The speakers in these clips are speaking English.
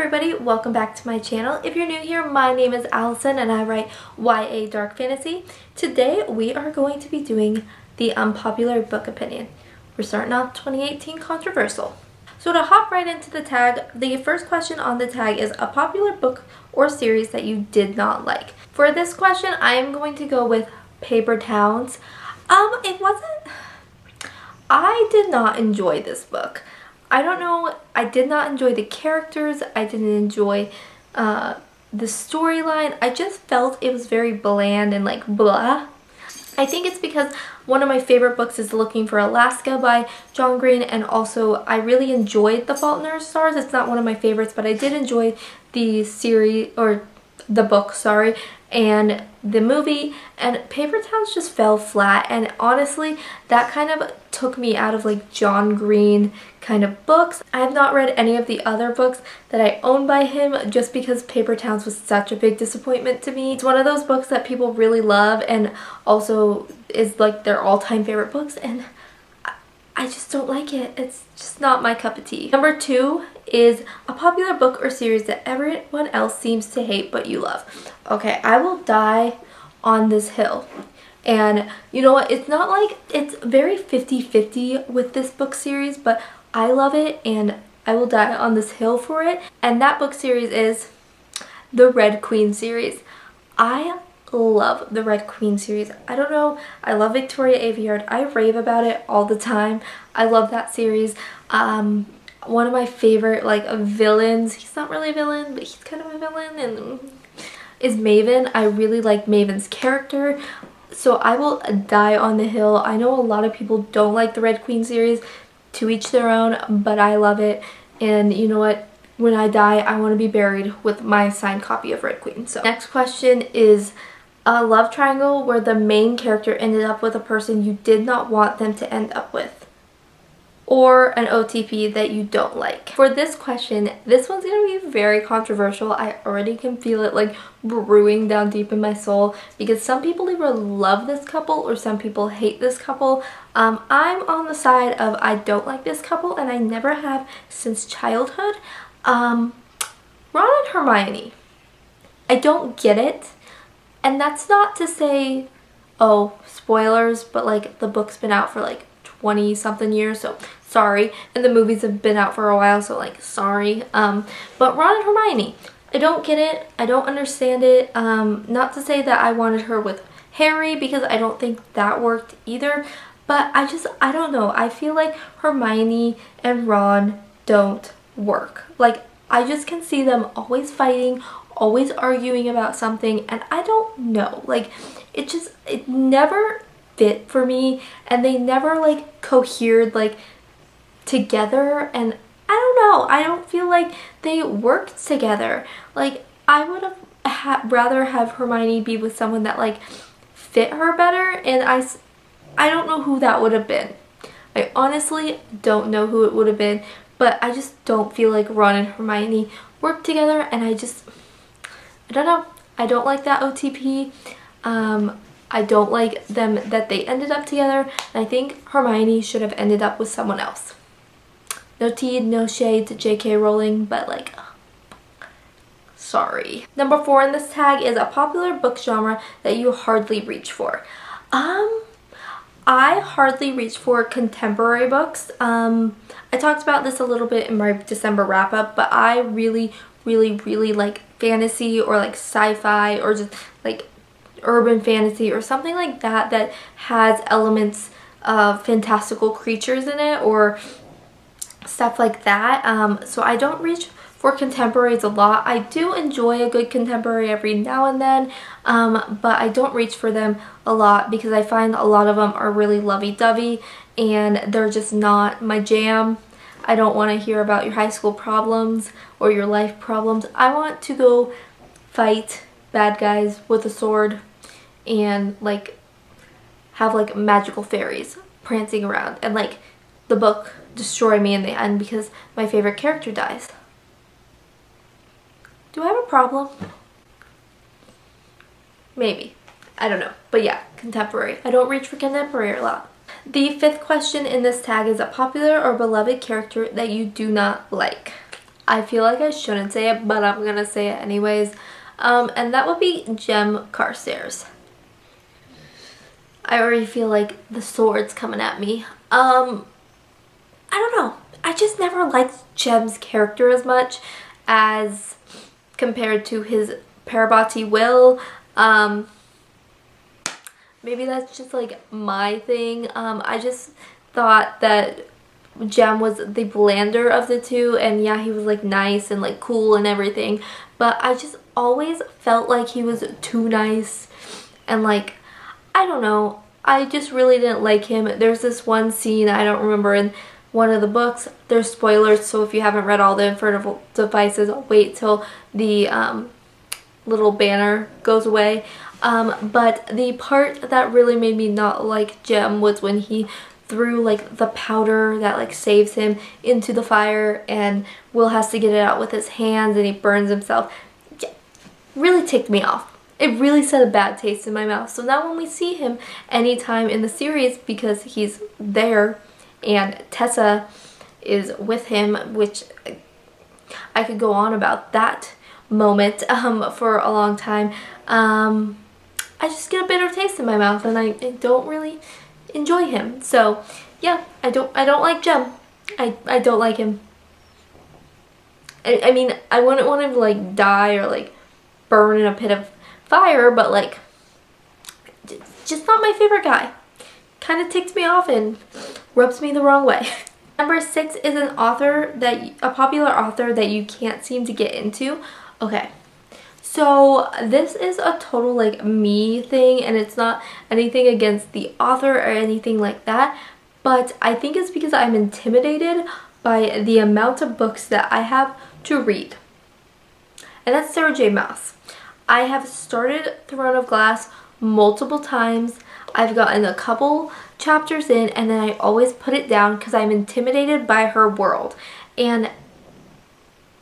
everybody, welcome back to my channel. If you're new here, my name is Allison and I write YA Dark Fantasy. Today we are going to be doing the unpopular book opinion. We're starting off 2018 controversial. So to hop right into the tag, the first question on the tag is a popular book or series that you did not like. For this question, I am going to go with Paper Towns. I did not enjoy this book. I don't know, I did not enjoy the characters, I didn't enjoy the storyline. I just felt it was very bland and like blah. I think it's because one of my favorite books is Looking for Alaska by John Green, and also I really enjoyed The Fault in Our Stars. It's not one of my favorites, but I did enjoy the series, or the book, sorry, and the movie, and Paper Towns just fell flat. And honestly, that kind of took me out of like John Green kind of books. I have not read any of the other books that I own by him just because Paper Towns was such a big disappointment to me. It's one of those books that people really love and also is like their all-time favorite books, and I just don't like it. It's just not my cup of tea. Number 2 is a popular book or series that everyone else seems to hate but you love. Okay, I will die on this hill. And you know what? It's not like, it's very 50-50 with this book series, but I love it and I will die on this hill for it. And that book series is the Red Queen series. I love the Red Queen series. I don't know, I love Victoria Aveyard. I rave about it all the time. I love that series. One of my favorite like villains, he's not really a villain, but he's kind of a villain, and is Maven. I really like Maven's character, so I will die on the hill. I know a lot of people don't like the Red Queen series, to each their own, but I love it. And you know what? When I die, I want to be buried with my signed copy of Red Queen. So next question is a love triangle where the main character ended up with a person you did not want them to end up with, or an OTP that you don't like. For this question, this one's gonna be very controversial. I already can feel it like brewing down deep in my soul, because some people either love this couple or some people hate this couple. I'm on the side of I don't like this couple, and I never have since childhood. Ron and Hermione. I don't get it. And that's not to say, oh, spoilers, but like the book's been out for like 20 something years, so sorry. And the movies have been out for a while, so like sorry. But Ron and Hermione, I don't get it. I don't understand it. Not to say that I wanted her with Harry, because I don't think that worked either. But I don't know. I feel like Hermione and Ron don't work. Like, I just can see them always fighting, always arguing about something, and I don't know, like it never fit for me, and they never like cohered like together, and I don't know, I don't feel like they worked together. Like, I would have rather have Hermione be with someone that like fit her better, and I don't know who that would have been. I honestly don't know who it would have been, but I just don't feel like Ron and Hermione work together, and I don't know. I don't like that OTP. I don't like them that they ended up together, and I think Hermione should have ended up with someone else. No tea, no shade to JK Rowling, but like, sorry. Number 4 in this tag is a popular book genre that you hardly reach for. I hardly reach for contemporary books. I talked about this a little bit in my December wrap up, but I really like fantasy or like sci-fi or just like urban fantasy or something like that that has elements of fantastical creatures in it or stuff like that. So I don't reach for contemporaries a lot. I do enjoy a good contemporary every now and then, but I don't reach for them a lot because I find a lot of them are really lovey-dovey and they're just not my jam. I don't want to hear about your high school problems or your life problems. I want to go fight bad guys with a sword and like have like magical fairies prancing around and like the book destroy me in the end because my favorite character dies. Do I have a problem? Maybe. I don't know. But yeah, contemporary. I don't reach for contemporary a lot. The 5th question in this tag is a popular or beloved character that you do not like. I feel like I shouldn't say it, but I'm gonna say it anyways. And that would be Jem Carstairs. I already feel like the sword's coming at me. I don't know. I just never liked Jem's character as much as compared to his Parabati Will. Maybe that's just like my thing. I just thought that Jem was the blander of the two, and yeah, he was like nice and like cool and everything, but I just always felt like he was too nice, and like, I don't know, I just really didn't like him. There's this one scene, I don't remember, in one of the books. There's spoilers, so if you haven't read all the Infernal Devices, I'll wait till the little banner goes away. But the part that really made me not like Jem was when he threw like the powder that like saves him into the fire, and Will has to get it out with his hands and he burns himself. Yeah, really ticked me off. It really set a bad taste in my mouth. So now when we see him anytime in the series, because he's there and Tessa is with him, which I could go on about that moment for a long time, I just get a bitter taste in my mouth, and I don't really enjoy him. So yeah, I don't like Jem. I don't like him. I mean, I wouldn't want him to like die or like burn in a pit of fire, but like, just not my favorite guy. Kind of ticks me off and rubs me the wrong way. Number 6 is a popular author that you can't seem to get into. Okay, so this is a total like me thing, and it's not anything against the author or anything like that, but I think it's because I'm intimidated by the amount of books that I have to read. And that's Sarah J. Maas. I have started Throne of Glass multiple times. I've gotten a couple chapters in, and then I always put it down because I'm intimidated by her world. And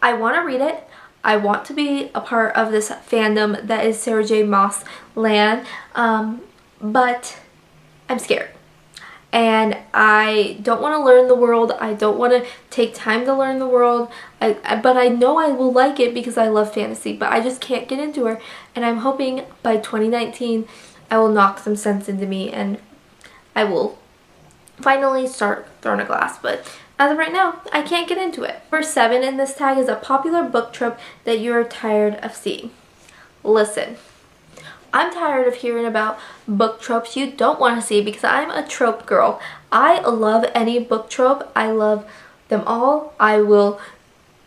I want to read it. I want to be a part of this fandom that is Sarah J. Maas land, but I'm scared. And I don't want to learn the world. I don't want to take time to learn the world. But I know I will like it because I love fantasy, but I just can't get into her. And I'm hoping by 2019 I will knock some sense into me and I will finally start Throne of Glass. But as of right now, I can't get into it. Number 7 in this tag is a popular book trope that you're tired of seeing. Listen, I'm tired of hearing about book tropes you don't want to see because I'm a trope girl. I love any book trope. I love them all. I will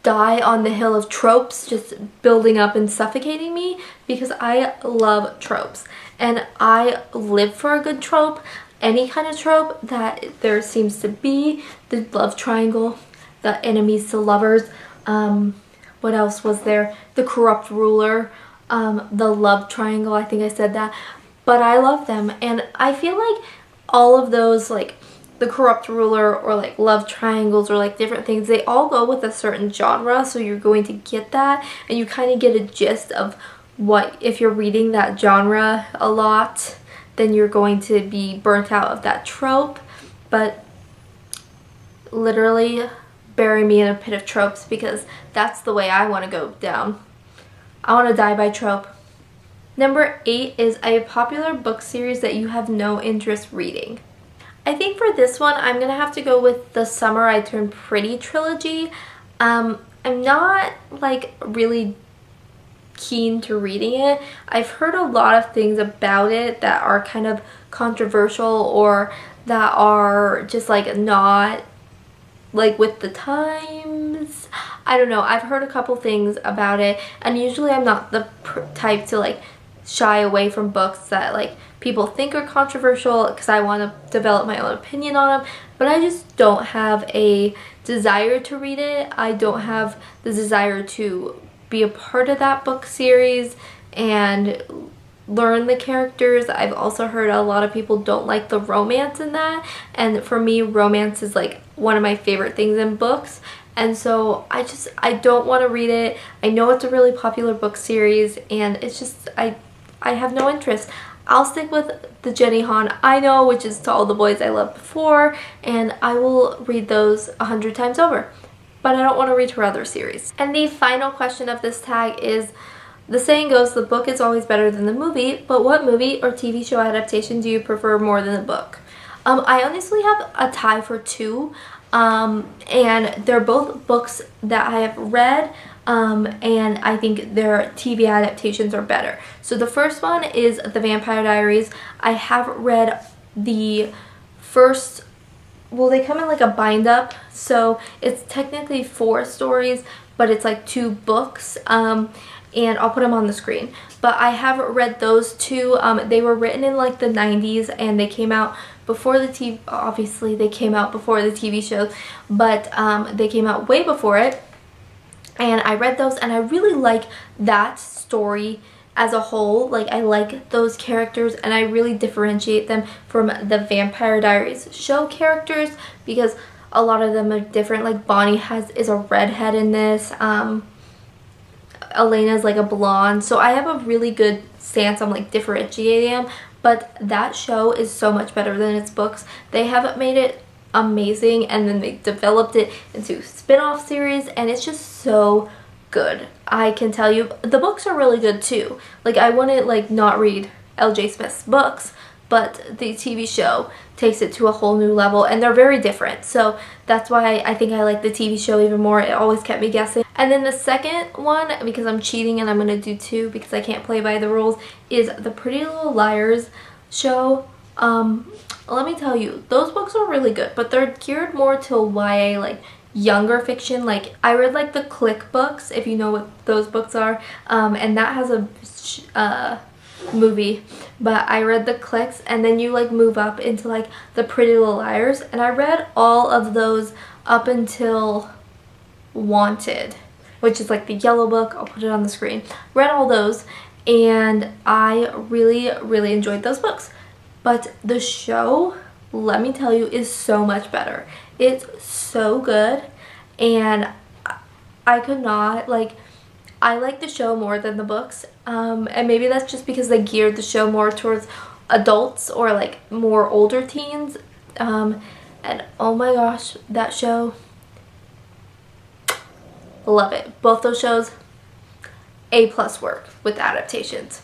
die on the hill of tropes just building up and suffocating me because I love tropes. And I live for a good trope. Any kind of trope that there seems to be. The love triangle, the enemies to lovers. What else was there? The corrupt ruler. The love triangle, I think I said that, but I love them, and I feel like all of those, like the corrupt ruler or like love triangles or like different things, they all go with a certain genre, so you're going to get that, and you kind of get a gist of what, if you're reading that genre a lot, then you're going to be burnt out of that trope. But literally bury me in a pit of tropes because that's the way I want to go down. I want to die by trope. Number 8 is a popular book series that you have no interest reading. I think for this one, I'm going to have to go with the Summer I Turned Pretty trilogy. I'm not like really keen to reading it. I've heard a lot of things about it that are kind of controversial or that are just like not like with the times. I don't know. I've heard a couple things about it, and usually I'm not the type to like shy away from books that like people think are controversial because I want to develop my own opinion on them, but I just don't have a desire to read it. I don't have the desire to be a part of that book series and learn the characters. I've also heard a lot of people don't like the romance in that, and for me romance is like one of my favorite things in books, and so I don't want to read it. I know it's a really popular book series, and it's just I have no interest. I'll stick with the Jenny Han I Know, which is To All the Boys I Loved Before, and I will read those 100 times over. but I don't want to read her other series. And the final question of this tag is, the saying goes, the book is always better than the movie, but what movie or TV show adaptation do you prefer more than the book? I honestly have a tie for two, and they're both books that I have read, and I think their TV adaptations are better. So the first one is The Vampire Diaries. I have read the first, well, they come in like a bind up, so it's technically 4 stories, but it's like 2 books, and I'll put them on the screen. But I have read those 2. They were written in like the 90s, and they came out before the TV, obviously they came out before the TV show, but they came out way before it. And I read those, and I really like that story as a whole. Like, I like those characters, and I really differentiate them from the Vampire Diaries show characters, because a lot of them are different. Like, Bonnie is a redhead in this, Elena's like a blonde, so I have a really good stance on like differentiating them. But that show is so much better than its books. They have made it amazing, and then they developed it into spin-off series, and it's just so good. I can tell you, the books are really good too. Like, I wouldn't like not read L.J. Smith's books, but the TV show takes it to a whole new level, and they're very different. So that's why I think I like the TV show even more. It always kept me guessing. And then the second one, because I'm cheating and I'm going to do 2 because I can't play by the rules, is the Pretty Little Liars show. Let me tell you, those books are really good, but they're geared more to YA, like younger fiction. Like, I read like the Click books, if you know what those books are, and that has a movie, but I read the Clicks, and then you like move up into like the Pretty Little Liars, and I read all of those up until Wanted, which is like the yellow book. I'll put it on the screen. Read all those, and I really enjoyed those books. But the show, let me tell you, is so much better. It's so good, and I could not, like, I like the show more than the books, and maybe that's just because they geared the show more towards adults or like more older teens, and oh my gosh, that show, love it. Both those shows, A+ work with adaptations.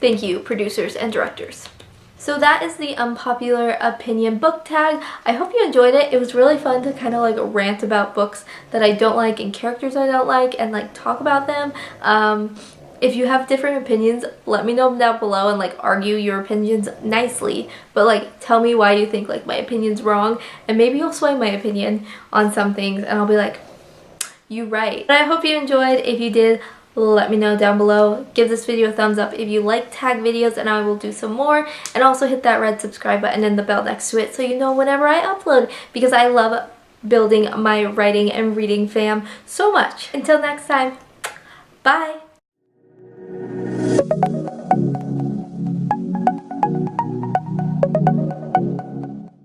Thank you, producers and directors. So that is the Unpopular Opinion book tag. I hope you enjoyed it. It was really fun to kind of like rant about books that I don't like and characters I don't like, and like talk about them. If you have different opinions, let me know down below, and like argue your opinions nicely, but like tell me why you think like my opinion's wrong, and maybe you'll sway my opinion on some things, and I'll be like, you right. But I hope you enjoyed. If you did, let me know down below. Give this video a thumbs up if you like tag videos, and I will do some more. And also hit that red subscribe button and the bell next to it so you know whenever I upload, because I love building my writing and reading fam so much. Until next time, bye!